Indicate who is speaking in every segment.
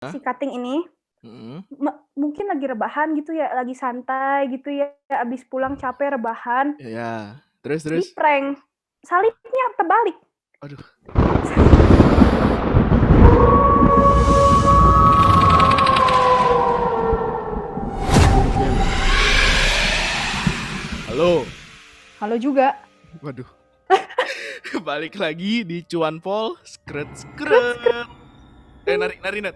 Speaker 1: Si
Speaker 2: Hah?
Speaker 1: cutting ini,
Speaker 2: Mhm.
Speaker 1: mungkin lagi rebahan gitu ya, lagi santai gitu ya, abis pulang capek rebahan,
Speaker 2: Iya. Terus?
Speaker 1: di-prank, salibnya terbalik.
Speaker 2: Aduh. Oke. Halo.
Speaker 1: Halo juga.
Speaker 2: Waduh. Balik lagi di Cuan Pol, skret. Nari net.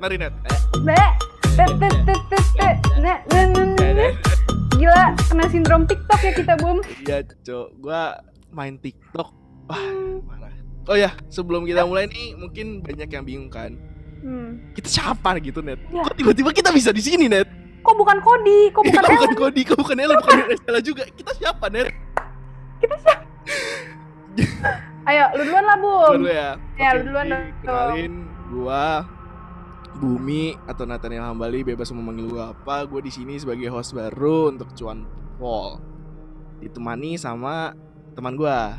Speaker 1: Gila, kena sindrom TikTok ya kita, Bum.
Speaker 2: Iya, Cok. Gua main TikTok. Wah, parah. Oh ya, sebelum kita mulai nih, mungkin banyak yang bingung kan. Kita siapa gitu, Net?
Speaker 1: Ya.
Speaker 2: Kok tiba-tiba kita bisa di sini, Net?
Speaker 1: Kok bukan Kodi? Kok bukan Ellen?
Speaker 2: Bukan Kodi, kok bukan Ellen, bukan Estella juga. Kita siapa, Net?
Speaker 1: Kita siapa? Ayo, lu duluan lah, Bum.
Speaker 2: Dulu ya.
Speaker 1: Ya,
Speaker 2: Oke,
Speaker 1: lu duluan
Speaker 2: jadi
Speaker 1: dong.
Speaker 2: kenalin gua Bumi atau Nathaniel Hambali, bebas mau manggil gua apa. Gua di sini sebagai host baru untuk Cuan Pol. Ditemani sama teman gua.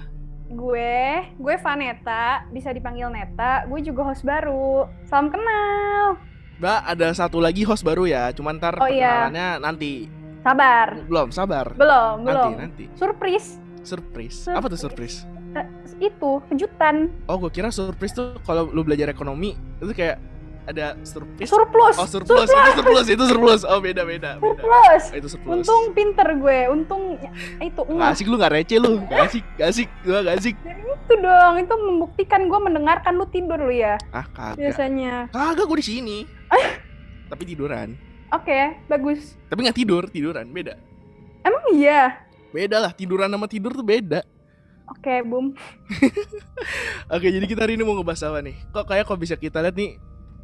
Speaker 1: Gue Vaneta, bisa dipanggil Neta. Gue juga host baru. Salam kenal.
Speaker 2: Mbak, ada satu lagi host baru ya. Cuman ntar perkenalannya nanti.
Speaker 1: Sabar.
Speaker 2: Sabar.
Speaker 1: Belum.
Speaker 2: Nanti.
Speaker 1: Surprise.
Speaker 2: Apa tuh surprise?
Speaker 1: Itu kejutan.
Speaker 2: Oh, gue kira surprise tuh kalau lu belajar ekonomi itu kayak ada surprise.
Speaker 1: Surplus.
Speaker 2: Oh, surplus. Itu surplus. Oh, beda.
Speaker 1: Surplus.
Speaker 2: Itu surplus.
Speaker 1: Untung pinter gue. Untung itu
Speaker 2: nggak asik lu, nggak receh lu. Nggak asik. Gue nggak asik.
Speaker 1: Itu dong. Itu membuktikan gue mendengarkan lu tidur lu ya.
Speaker 2: Ah, kagak.
Speaker 1: Biasanya.
Speaker 2: Kagak, gue di sini. Tapi tiduran.
Speaker 1: Oke, bagus.
Speaker 2: Tapi nggak tiduran. Beda.
Speaker 1: Emang iya?
Speaker 2: Beda lah, tiduran sama tidur tuh beda.
Speaker 1: Oke, Bum.
Speaker 2: Oke, jadi kita hari ini mau ngebahas apa nih? Kok bisa kita lihat nih,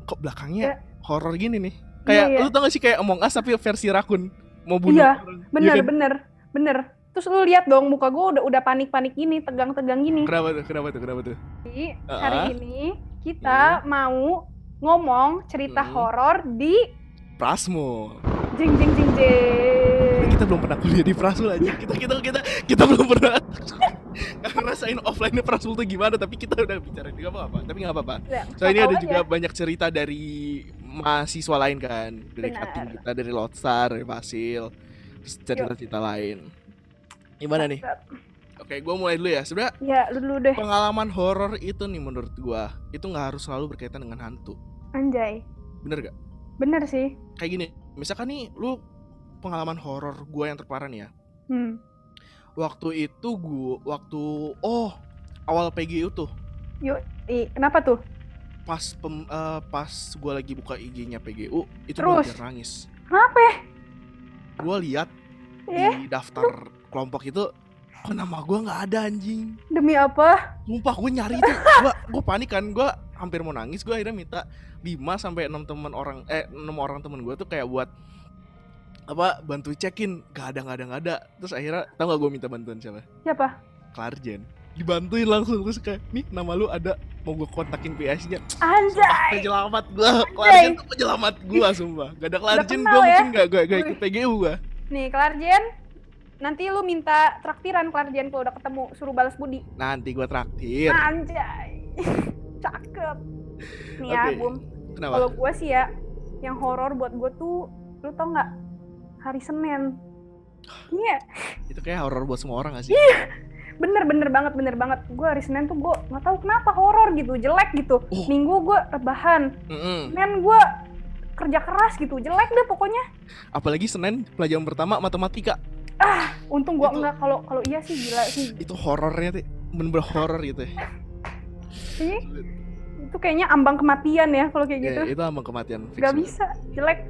Speaker 2: kok belakangnya horor gini nih. Kayak lu tau gak sih kayak Among Us tapi versi rakun mau bunuh orang.
Speaker 1: Iya, bener. Terus lu lihat dong muka gue udah panik gini, tegang gini.
Speaker 2: Kenapa tuh?
Speaker 1: Jadi hari ini kita mau ngomong cerita horor di
Speaker 2: Prasmul.
Speaker 1: Jing.
Speaker 2: Kita belum pernah kuliah di Prasmul aja. Kita belum pernah ngerasain offline-nya Prasmul tuh gimana, tapi kita udah bicara juga apa-apa. So ini ada juga banyak cerita dari mahasiswa lain kan, dari cutting kita, dari Lotstar, dari Fasil, cerita lain. Gimana nih? Oke, gue mulai dulu ya. Sebenarnya
Speaker 1: lu dulu deh.
Speaker 2: Pengalaman horor itu nih menurut gue itu nggak harus selalu berkaitan dengan hantu.
Speaker 1: Anjay.
Speaker 2: Bener gak?
Speaker 1: Bener sih.
Speaker 2: Kayak gini, misalkan nih lu pengalaman horor gue yang terparah nih ya. Waktu itu awal PGU tuh.
Speaker 1: Kenapa tuh?
Speaker 2: Pas gue lagi buka IG-nya PGU, itu gue hampir nangis.
Speaker 1: Kenapa?
Speaker 2: Gue lihat di daftar kelompok itu, kok nama gue nggak ada anjing.
Speaker 1: Demi apa?
Speaker 2: Sumpah gue nyari itu, gue panik kan, gue hampir mau nangis. Gue akhirnya minta 5-6 orang temen gue tuh kayak buat bantu cekin, gak ada. Terus akhirnya tau gak gue minta bantuan siapa? Klarjen. Dibantuin langsung, terus kayak, nih nama lu ada, mau gue kontakin PS-nya.
Speaker 1: Anjay.
Speaker 2: Penyelamat gue, Klarjen tuh penyelamat gue, sumpah. Gak ada Klarjen gue mungkin gak ikut PGU gue.
Speaker 1: Nih Klarjen, nanti lu minta traktiran Klarjen kalau udah ketemu, suruh balas budi.
Speaker 2: Nanti gue traktir.
Speaker 1: Anjay. Cakep. Nih ya, Bum.
Speaker 2: Kenapa?
Speaker 1: Kalau gue sih ya, yang horor buat gue tuh, lu tau gak? Hari Senin. Iya.
Speaker 2: Itu kayak horor buat semua orang gak sih?
Speaker 1: Iya. Bener banget. Gue hari Senin tuh gue gak tahu kenapa horor gitu, jelek gitu. Minggu gue rebahan. Senin gue kerja keras gitu, jelek deh pokoknya.
Speaker 2: Apalagi Senin pelajaran pertama matematika.
Speaker 1: Untung gue enggak, kalau iya sih gila sih.
Speaker 2: Itu horornya tuh, bener-bener horor gitu ya.
Speaker 1: Itu kayaknya ambang kematian ya kalau kayak gitu.
Speaker 2: Itu ambang kematian.
Speaker 1: Gak bisa, jelek.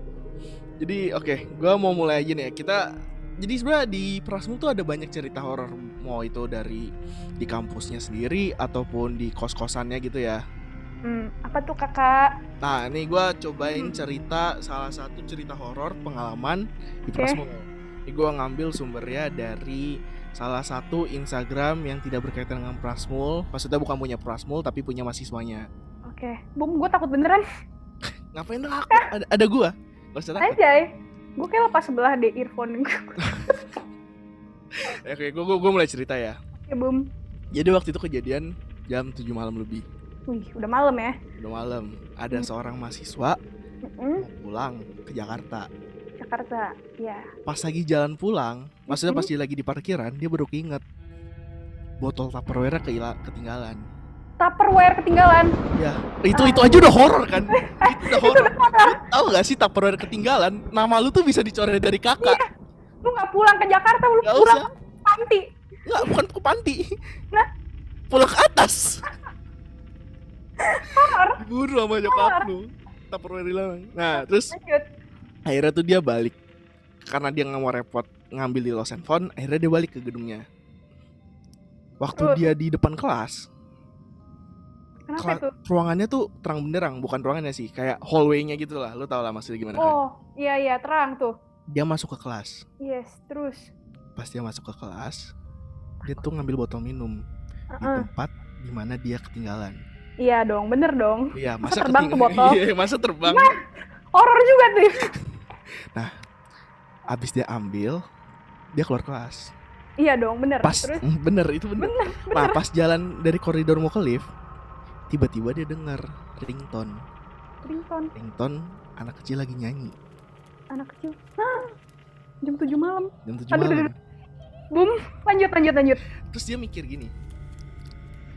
Speaker 2: Jadi gue mau mulai aja nih ya. Jadi sebenarnya di Prasmul tuh ada banyak cerita horor, mau itu dari di kampusnya sendiri ataupun di kos-kosannya gitu ya.
Speaker 1: Apa tuh kakak?
Speaker 2: Nah ini gue cobain cerita salah satu cerita horor pengalaman di Prasmul. Ini gue ngambil sumbernya dari salah satu Instagram yang tidak berkaitan dengan Prasmul. Maksudnya bukan punya Prasmul tapi punya mahasiswanya.
Speaker 1: Oke, Bum, gue takut beneran.
Speaker 2: Ngapain takut? Ada gue. Gak usah takut.
Speaker 1: Anjay, gue kayak lepas sebelah deh earphone gue.
Speaker 2: Oke, gue mulai cerita ya.
Speaker 1: Oke, Bum.
Speaker 2: Jadi waktu itu kejadian jam 7 malam lebih.
Speaker 1: Wih, udah malam ya?
Speaker 2: Udah malam. Ada seorang mahasiswa mau pulang ke Jakarta.
Speaker 1: Ya.
Speaker 2: Pas lagi jalan pulang, maksudnya pas dia lagi di parkiran, dia baru keinget botol Tupperware ketinggalan.
Speaker 1: Tupperware ketinggalan?
Speaker 2: Ya, itu aja udah horor kan? Itu udah horor. Lu tahu gak sih Tupperware ketinggalan? Nama lu tuh bisa dicoret dari kakak.
Speaker 1: Iya. Lu gak pulang ke Jakarta, lu
Speaker 2: gak
Speaker 1: pulang
Speaker 2: usah.
Speaker 1: ke panti.
Speaker 2: Enggak, bukan ke panti.
Speaker 1: Nah,
Speaker 2: pulang ke atas. Diburu sama nyokap lu. Tupperware hilang. Nah, terus akhirnya tuh dia balik. Karena dia gak mau repot ngambil di Lost and Found, akhirnya dia balik ke gedungnya. Waktu dia di depan kelas, ruangannya tuh terang benderang, bukan ruangannya sih, kayak hallway-nya gitu lah. Lu tau lah maksudnya gimana kan?
Speaker 1: Oh, iya terang tuh.
Speaker 2: Dia masuk ke kelas.
Speaker 1: Yes, terus
Speaker 2: pas dia masuk ke kelas, dia tuh ngambil botol minum di tempat dimana dia ketinggalan.
Speaker 1: Iya dong, bener dong.
Speaker 2: Iya, masa
Speaker 1: terbang tuh botol?
Speaker 2: Iya, masa terbang.
Speaker 1: Nah, horor juga tuh.
Speaker 2: Nah, abis dia ambil, dia keluar kelas.
Speaker 1: Iya dong, bener.
Speaker 2: Pas,
Speaker 1: terus?
Speaker 2: Bener, itu bener. Nah, pas jalan dari koridor mau ke lift, tiba-tiba dia dengar ringtone. Anak kecil lagi nyanyi.
Speaker 1: Anak kecil? Jam 7 malam.
Speaker 2: Jam 7 malam.
Speaker 1: Bum, lanjut.
Speaker 2: Terus dia mikir gini,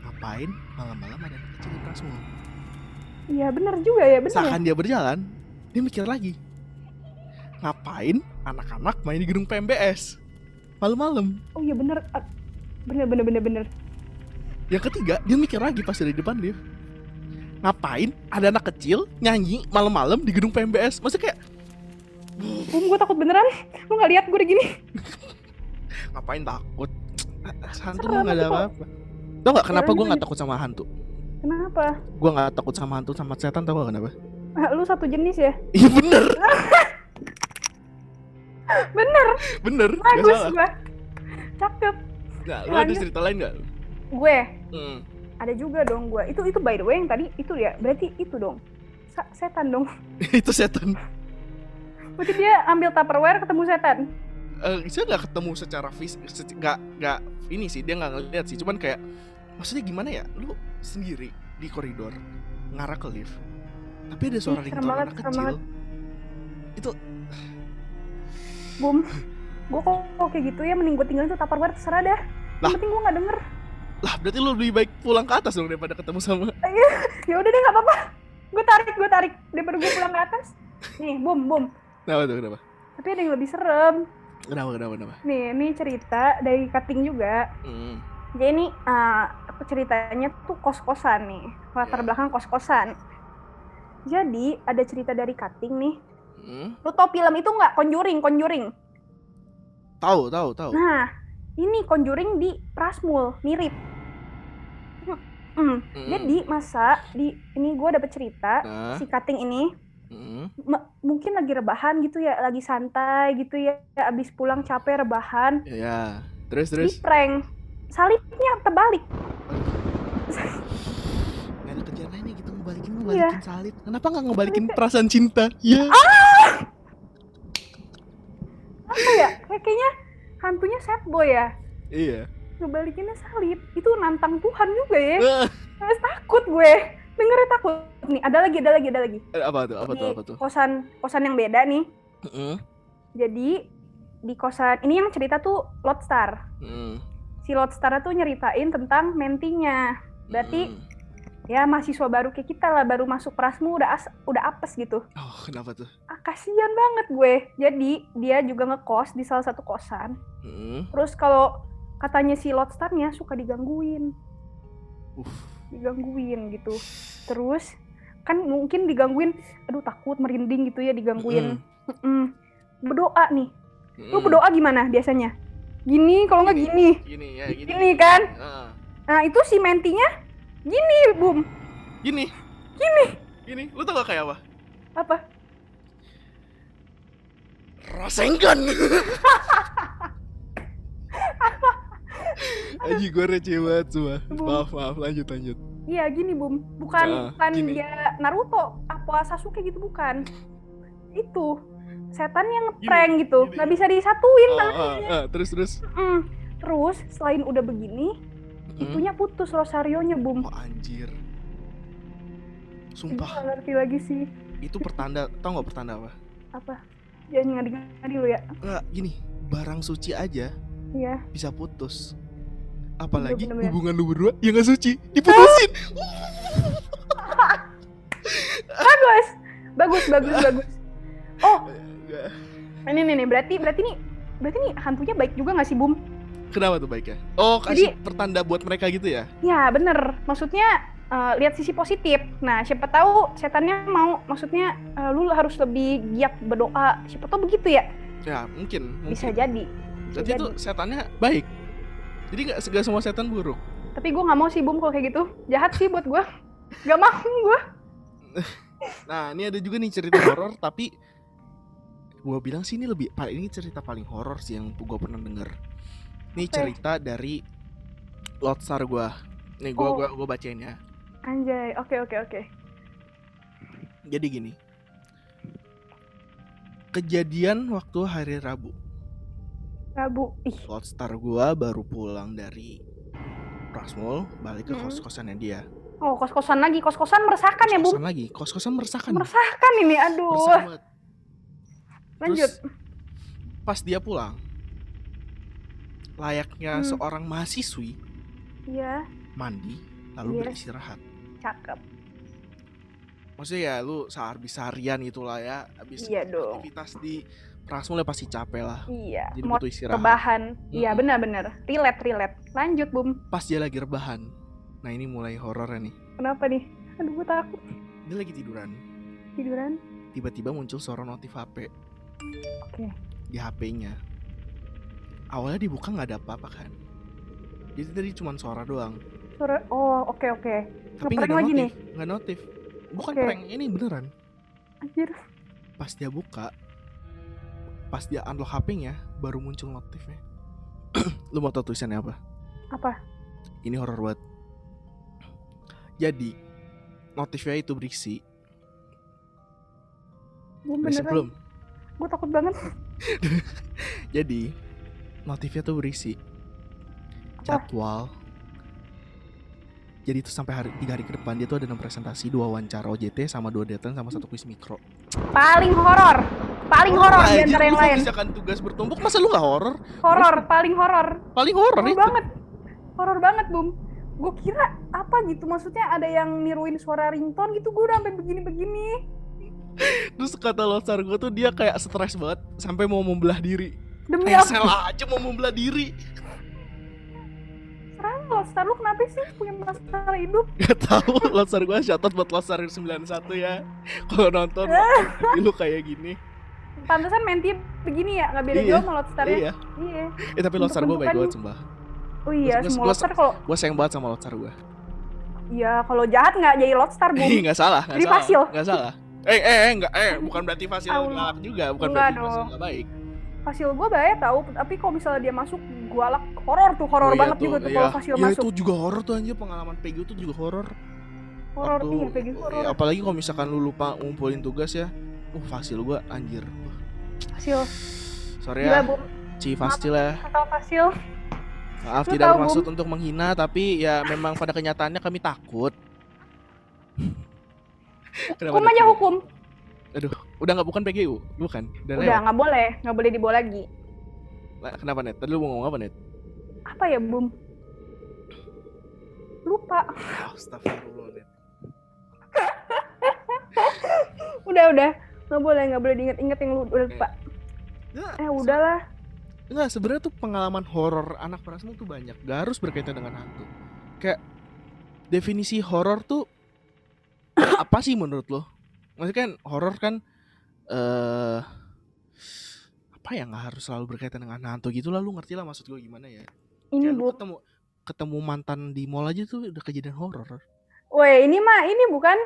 Speaker 2: ngapain malam-malam ada anak kecil di Prasmul?
Speaker 1: Iya bener juga ya, bener.
Speaker 2: Seakan dia berjalan, dia mikir lagi, ngapain anak-anak main di gedung PMBS malam-malam?
Speaker 1: Oh iya bener.
Speaker 2: Yang ketiga, dia mikir lagi pas dari depan lift, ngapain ada anak kecil nyanyi malam-malam di gedung PMBS? Maksudnya kayak,
Speaker 1: gue takut beneran. Lu gak lihat gue udah gini?
Speaker 2: Ngapain takut? Hantu mah gak ada apa-apa. Tau gak kenapa gue gak takut sama hantu?
Speaker 1: Kenapa?
Speaker 2: Gue gak takut sama hantu sama setan, tau gak kenapa?
Speaker 1: Lu satu jenis ya?
Speaker 2: Iya bener. Bener.
Speaker 1: Bagus gue. Cakep.
Speaker 2: Nah, lu ada cerita lain gak?
Speaker 1: Gue? Ada juga dong gue. Itu by the way yang tadi itu ya. Berarti itu dong setan dong.
Speaker 2: Itu setan.
Speaker 1: Berarti dia ambil Tupperware ketemu setan.
Speaker 2: Saya nggak ketemu secara fisik, nggak ini sih, dia nggak ngeliat sih, cuman kayak maksudnya gimana ya, lu sendiri di koridor ngarah ke lift, tapi ada suara ringtone anak kecil. Itu
Speaker 1: Bum, gue kok kayak gitu ya, mending gue tinggalin tuh Tupperware, terserah dah. Yang penting gue nggak denger. Lah
Speaker 2: berarti lu lebih baik pulang ke atas dong daripada ketemu sama.
Speaker 1: Ya udah deh, nggak apa-apa. Gue tarik daripada gue pulang ke atas. Nih, bum.
Speaker 2: Kenapa?
Speaker 1: Tapi ada yang lebih serem.
Speaker 2: Kenapa?
Speaker 1: Nih, ini cerita dari Cutting juga. Jadi ini ceritanya tuh kos-kosan nih, latar belakang kos-kosan. Jadi ada cerita dari Cutting nih. Lu tau film itu nggak? Conjuring.
Speaker 2: Tahu.
Speaker 1: Nah, ini Conjuring di Prasmul, mirip. Jadi masa ini gue dapet cerita si Cutting ini. Mungkin lagi rebahan gitu ya, lagi santai gitu ya, abis pulang capek rebahan.
Speaker 2: Iya. Terus.
Speaker 1: Di prank, salibnya terbalik.
Speaker 2: Gak ada kerjaan lainnya gitu, ngebalikin salib. Kenapa nggak ngebalikin perasaan cinta? Ya.
Speaker 1: Apa ya? Kayaknya hantunya sad boy ya.
Speaker 2: Iya.
Speaker 1: Ngebalikinnya salib, itu nantang Tuhan juga ya. Takut gue. Dengernya takut. Nih, ada lagi.
Speaker 2: Apa tuh?
Speaker 1: Kosan yang beda nih. Jadi di kosan ini yang cerita tuh Lotstar. Si Lotstar tuh nyeritain tentang mentinya. Berarti ya mahasiswa baru kayak kita lah, baru masuk Prasmu udah apes gitu.
Speaker 2: Oh, kenapa tuh?
Speaker 1: Kasian banget gue. Jadi dia juga ngekos di salah satu kosan. Terus kalau katanya si Lotstarnya suka digangguin gitu. Terus kan mungkin digangguin, aduh takut, merinding gitu ya digangguin. Berdoa nih. Lu berdoa gimana biasanya? Gini, kalau nggak gini. Gini kan? Nah itu si mentinya gini, Bum.
Speaker 2: Gini. Lu tau gak kayak apa?
Speaker 1: Apa?
Speaker 2: Rasengan. Aji gue receh banget semua. Maaf, lanjut.
Speaker 1: Iya gini, Bum. Bukan
Speaker 2: gini.
Speaker 1: dia Naruto apa Sasuke gitu, bukan. Itu setan yang ngeprank gitu, nggak bisa disatuin tangannya.
Speaker 2: Terus.
Speaker 1: Terus selain udah begini, itunya putus rosarionya, Bum.
Speaker 2: Oh anjir. Sumpah.
Speaker 1: Gak ngerti lagi sih.
Speaker 2: Itu pertanda, tau gak pertanda apa?
Speaker 1: Apa? Jangan ngadi-ngadi lu ya.
Speaker 2: Enggak, gini, barang suci aja
Speaker 1: Iya.
Speaker 2: bisa putus. Apalagi
Speaker 1: Bener-bener.
Speaker 2: hubungan lu berdua yang gak suci diputusin.
Speaker 1: Bagus. Oh,
Speaker 2: Enggak.
Speaker 1: ini nih berarti nih hantunya baik juga nggak sih, Bum?
Speaker 2: Kenapa tuh baiknya? Oh, kasih pertanda buat mereka gitu ya?
Speaker 1: Ya bener, maksudnya lihat sisi positif. Nah, siapa tahu setannya mau, maksudnya lu harus lebih giat berdoa. Siapa tahu begitu ya?
Speaker 2: Ya, mungkin.
Speaker 1: Bisa jadi.
Speaker 2: Berarti itu setannya baik. Jadi nggak semua setan buruk.
Speaker 1: Tapi gue nggak mau sih, Bum, kalau kayak gitu. Jahat sih buat gue. Gak mau gue.
Speaker 2: Nah, ini ada juga nih cerita horor, tapi gue bilang sih ini ini cerita paling horor sih yang gue pernah denger. Ini cerita dari Lotsar gue. Nih gue bacain ya.
Speaker 1: Anjay, oke.
Speaker 2: Jadi gini. Kejadian waktu hari Rabu. Lotsar gue baru pulang dari Prasmul, balik ke kos-kosannya dia.
Speaker 1: Oh, kos-kosan lagi. Kos-kosan meresahkan ya, Bu?
Speaker 2: Kos-kosan meresahkan.
Speaker 1: Meresahkan ini, aduh. Lanjut.
Speaker 2: Terus, pas dia pulang, layaknya seorang mahasiswi,
Speaker 1: iya,
Speaker 2: mandi, lalu beristirahat.
Speaker 1: Cakep.
Speaker 2: Maksudnya ya lu seharian gitulah ya, habis aktivitas di Prasmul ya pasti capek lah.
Speaker 1: Iya.
Speaker 2: Jadi butuh istirahat.
Speaker 1: Rebahan. Iya, benar. Relate. Lanjut, Bum.
Speaker 2: Pas dia lagi rebahan. Nah, ini mulai horornya nih.
Speaker 1: Kenapa nih? Aduh, gue takut.
Speaker 2: Dia lagi tiduran. Tiba-tiba muncul suara notif HP.
Speaker 1: Oke.
Speaker 2: Di HP-nya. Awalnya dibuka nggak ada apa-apa kan. Jadi tadi cuma suara doang.
Speaker 1: Oke.
Speaker 2: Tapi nggak ada notif. Nggak notif. Bukan prank, ini beneran.
Speaker 1: Anjir.
Speaker 2: Pas dia buka, pas dia unlock HP-nya, baru muncul notifnya. Lu mau tau tulisannya apa?
Speaker 1: Apa?
Speaker 2: Ini horor banget. Jadi notifnya itu berisi. Belum?
Speaker 1: Gue takut banget.
Speaker 2: Jadi notifnya tuh berisi jadwal. Jadi itu sampai 3 hari ke depan dia tuh ada 6 presentasi, 2 wawancara OJT sama 2 deadline sama 1 kuis mikro.
Speaker 1: Paling horor di antara yang lain.
Speaker 2: Misalkan tugas bertumpuk, masa lu gak horor?
Speaker 1: Paling horor
Speaker 2: itu.
Speaker 1: Horor banget, Bum. Gue kira apa gitu, maksudnya ada yang niruin suara ringtone gitu, gue udah sampai begini.
Speaker 2: Terus kata Lotsar gue tuh dia kayak stres banget sampai mau membelah diri.
Speaker 1: Demi apa?
Speaker 2: Salah aja mau membelah diri.
Speaker 1: Serang Lotsar, lu kenapa sih punya masalah hidup?
Speaker 2: Gak tahu, Lotsar gue shoutout buat Lotsar 91 ya. Kalau nonton lu kayak gini.
Speaker 1: Pantesan menti begini ya, gak beda jauh sama Lotsar ya.
Speaker 2: Iya. Tapi Lotsar gue baik banget sumpah.
Speaker 1: Oh iya, semua Lotsar kalau
Speaker 2: gue sayang banget sama Lotsar gue.
Speaker 1: Iya, kalau jahat nggak jadi Lotsar, Bum.
Speaker 2: Nggak salah.
Speaker 1: Jadi fasil.
Speaker 2: Nggak salah. Bukan berarti fasil galak juga, bukan
Speaker 1: enggak
Speaker 2: berarti fasil nggak baik.
Speaker 1: Fasil gue baik tahu, tapi kalau misalnya dia masuk galak, horor banget juga tuh kalau fasil masuk.
Speaker 2: Itu juga horor tuh anjir, pengalaman Peggy tuh juga horor.
Speaker 1: Iya, Peggy horor.
Speaker 2: Apalagi kalau misalkan lu lupa ngumpulin tugas ya. Fasil gue anjir.
Speaker 1: Fasil.
Speaker 2: Sorry ya. Fasil ya.
Speaker 1: Fasil.
Speaker 2: Maaf, tidak bermaksud untuk menghina, tapi ya memang pada kenyataannya kami takut.
Speaker 1: Hukum aja hukum.
Speaker 2: Aduh, udah nggak bukan PGU, bukan?
Speaker 1: Udah nggak boleh dibawa lagi.
Speaker 2: Kenapa Net? Tadi lu mau ngomong apa Net?
Speaker 1: Apa ya, Bum? Lupa.
Speaker 2: Astagfirullah Net.
Speaker 1: Udah, nggak boleh diinget-inget yang lu udah lupa. Udahlah.
Speaker 2: Enggak, sebenarnya tuh pengalaman horor anak Prasmul tuh banyak. Gak harus berkaitan dengan hantu. Kayak definisi horor tuh apa sih menurut lo? Maksudnya kan horor kan apa ya, nggak harus selalu berkaitan dengan hantu gitu lah. Lu ngerti lah maksud gue gimana ya?
Speaker 1: Ini
Speaker 2: lu ketemu mantan di mall aja tuh udah kejadian horor.
Speaker 1: Woi, ini bukan.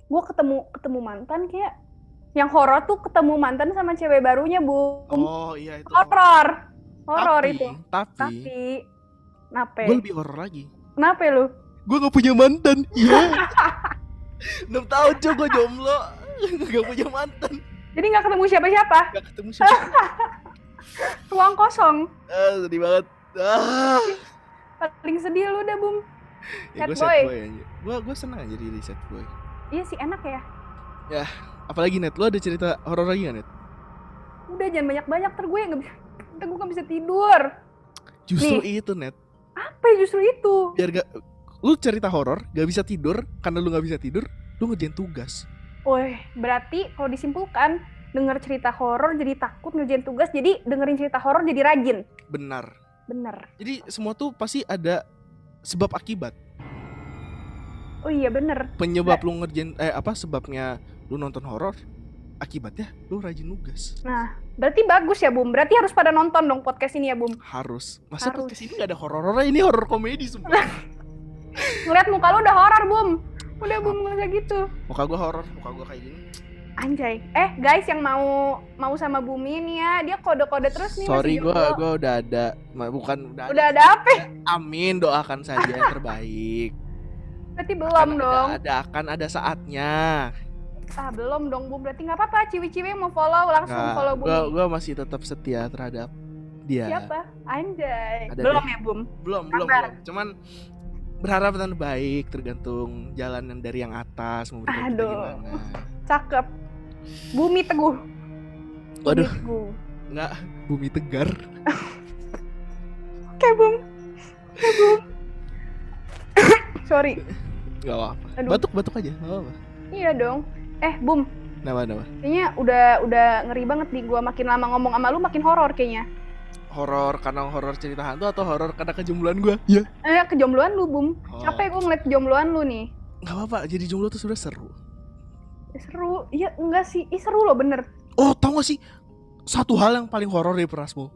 Speaker 1: Gue ketemu mantan kayak. Yang horor tuh ketemu mantan sama cewek barunya, Bu.
Speaker 2: Oh iya itu.
Speaker 1: Horor itu.
Speaker 2: Tapi.
Speaker 1: Kenapa?
Speaker 2: Gue lebih horor lagi.
Speaker 1: Kenapa lu?
Speaker 2: Gue gak punya mantan. Iya. 6 tahun gue jomblo. Gak punya mantan.
Speaker 1: Jadi gak ketemu siapa-siapa?
Speaker 2: Gak ketemu siapa.
Speaker 1: Ruang kosong.
Speaker 2: Sedih banget.
Speaker 1: Paling sedih lu dah, Bum.
Speaker 2: Ya, gue sad boy aja. Gue senang jadi sad boy.
Speaker 1: Iya sih, enak ya.
Speaker 2: Ya, apalagi Net, lu ada cerita horor lagi gak Net?
Speaker 1: Udah jangan banyak-banyak, ntar gue gak bisa tidur.
Speaker 2: Justru
Speaker 1: Nih.
Speaker 2: itu Net.
Speaker 1: Apa ya justru itu?
Speaker 2: Biar lu cerita horor gak bisa tidur, karena lu gak bisa tidur, lu ngerjain tugas.
Speaker 1: Woi, berarti kalau disimpulkan, denger cerita horor jadi takut ngerjain tugas, jadi dengerin cerita horor jadi rajin.
Speaker 2: Benar.
Speaker 1: Jadi
Speaker 2: semua tuh pasti ada sebab akibat.
Speaker 1: Oh iya bener.
Speaker 2: Penyebab lu ngerjain sebabnya lu nonton horor, akibatnya lu rajin nugas.
Speaker 1: Nah, berarti bagus ya Bum. Berarti harus pada nonton dong podcast ini ya Bum.
Speaker 2: Harus. Masa podcast ini gak ada horor-horornya? Ini horor komedi semua.
Speaker 1: Ngeliat muka lu udah horor Bum. Udah Bum, gak usah gitu.
Speaker 2: Muka gua horor, muka gua kayak gini.
Speaker 1: Anjay. Guys yang mau sama Bumi nih ya, dia kode-kode terus nih.
Speaker 2: Sorry, gua udah ada. Udah
Speaker 1: ada apa?
Speaker 2: Amin, doakan saja yang terbaik.
Speaker 1: Berarti belum dong.
Speaker 2: Akan ada saatnya.
Speaker 1: Belum dong Bum. Berarti nggak apa-apa. Ciwi-ciwi yang mau follow langsung follow Bumi.
Speaker 2: Gua masih tetap setia terhadap dia.
Speaker 1: Siapa? Anjay.
Speaker 2: Ada
Speaker 1: belum
Speaker 2: deh.
Speaker 1: Ya Bum?
Speaker 2: Belum. Cuman berharap yang baik, tergantung jalan dari yang atas mau berbuat gimana.
Speaker 1: Cakep. Bumi teguh.
Speaker 2: Waduh. Enggak, Bumi tegar.
Speaker 1: Oke, Bum. Sorry.
Speaker 2: Gak apa-apa. Batuk aja, gak apa-apa.
Speaker 1: Iya dong. Bum.
Speaker 2: Kenapa?
Speaker 1: Kayaknya udah ngeri banget nih, gua makin lama ngomong sama lu makin horor kayaknya.
Speaker 2: Horor karena horor cerita hantu atau horor karena kejombloan gua? Iya.
Speaker 1: Kejombloan lu, Bum. Capek gua ngeliat kejombloan lu nih.
Speaker 2: Gak apa-apa, jadi jomblo tuh sudah seru.
Speaker 1: Seru? Iya, enggak sih. Seru loh, bener.
Speaker 2: Oh, tau gak sih? Satu hal yang paling horor dari Prasmo.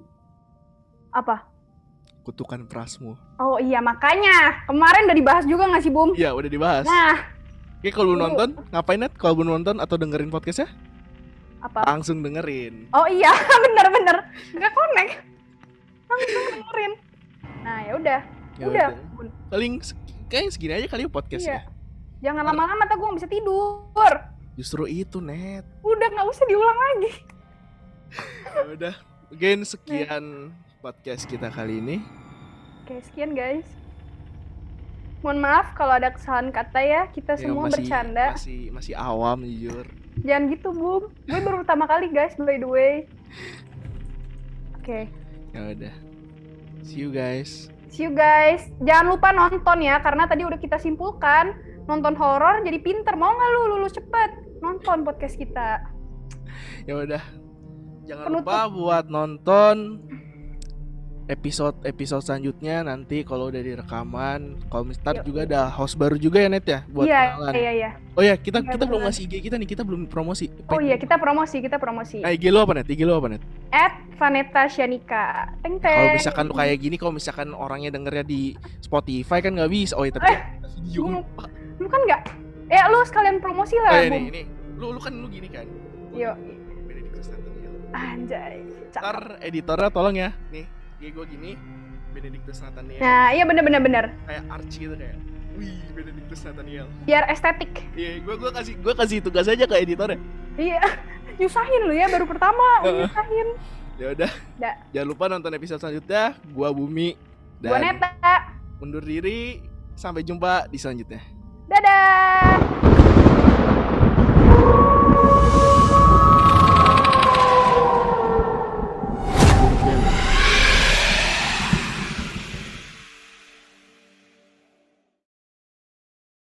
Speaker 1: Apa?
Speaker 2: Kutukan Prasmo.
Speaker 1: Oh iya, makanya. Kemarin udah dibahas juga gak sih, Bum?
Speaker 2: Iya, udah dibahas.
Speaker 1: Nah.
Speaker 2: Oke, kalau lu nonton, ngapain Net? Kalau lu nonton atau dengerin podcastnya?
Speaker 1: Apa?
Speaker 2: Langsung dengerin.
Speaker 1: Oh iya, bener. Gak connect. Langsung dengerin. Nah, yaudah. Udah.
Speaker 2: Paling kayaknya segini aja kali ya podcastnya.
Speaker 1: Iya. Jangan lama-lama, tak gue gak bisa tidur.
Speaker 2: Justru itu, Net.
Speaker 1: Udah, gak usah diulang lagi.
Speaker 2: Udah. Again, sekian podcast kita kali ini.
Speaker 1: Oke, sekian guys. Mohon maaf kalau ada kesalahan kata ya. Kita semua bercanda.
Speaker 2: Masih awam, jujur.
Speaker 1: Jangan gitu, Bum. Gue baru pertama kali guys, by the way. Oke.
Speaker 2: Ya udah. See you guys.
Speaker 1: Jangan lupa nonton ya, karena tadi udah kita simpulkan. Nonton horor jadi pinter. Mau nggak lu lulus cepet? Nonton podcast kita.
Speaker 2: Ya udah. Jangan lupa buat nonton episode selanjutnya nanti kalau udah direkaman. Kalau misalnya juga ada host baru juga ya Net ya buat kenalan.
Speaker 1: Iya.
Speaker 2: Oh ya, kita belum ngasih IG kita nih, kita belum promosi.
Speaker 1: Oh iya, kita promosi.
Speaker 2: IG lu apa Net?
Speaker 1: @vanetta_syanika. Teng.
Speaker 2: Kalau misalkan lu kayak gini, kalau misalkan orangnya dengernya di Spotify kan nggak bisa. Oh iya, tapi video lupa.
Speaker 1: Lu kan nggak? Lu sekalian promosi lah.
Speaker 2: Ini. Lu kan lu gini kan.
Speaker 1: Yo. Anjay.
Speaker 2: Ntar editornya tolong ya. Nih, gue gini. Benedictus Nathaniel.
Speaker 1: Nah, iya bener.
Speaker 2: Kayak Archie gitu kayak. Wih, Benedictus Nathaniel.
Speaker 1: Biar estetik.
Speaker 2: Iya, gue kasih tugas aja ke editornya.
Speaker 1: Iya. Nyusahin lu ya, baru pertama nyusahin.
Speaker 2: Ya udah. Jangan lupa nonton episode selanjutnya. Gua Bumi dan
Speaker 1: gua Neta.
Speaker 2: Undur diri. Sampai jumpa di selanjutnya.
Speaker 1: Dadah.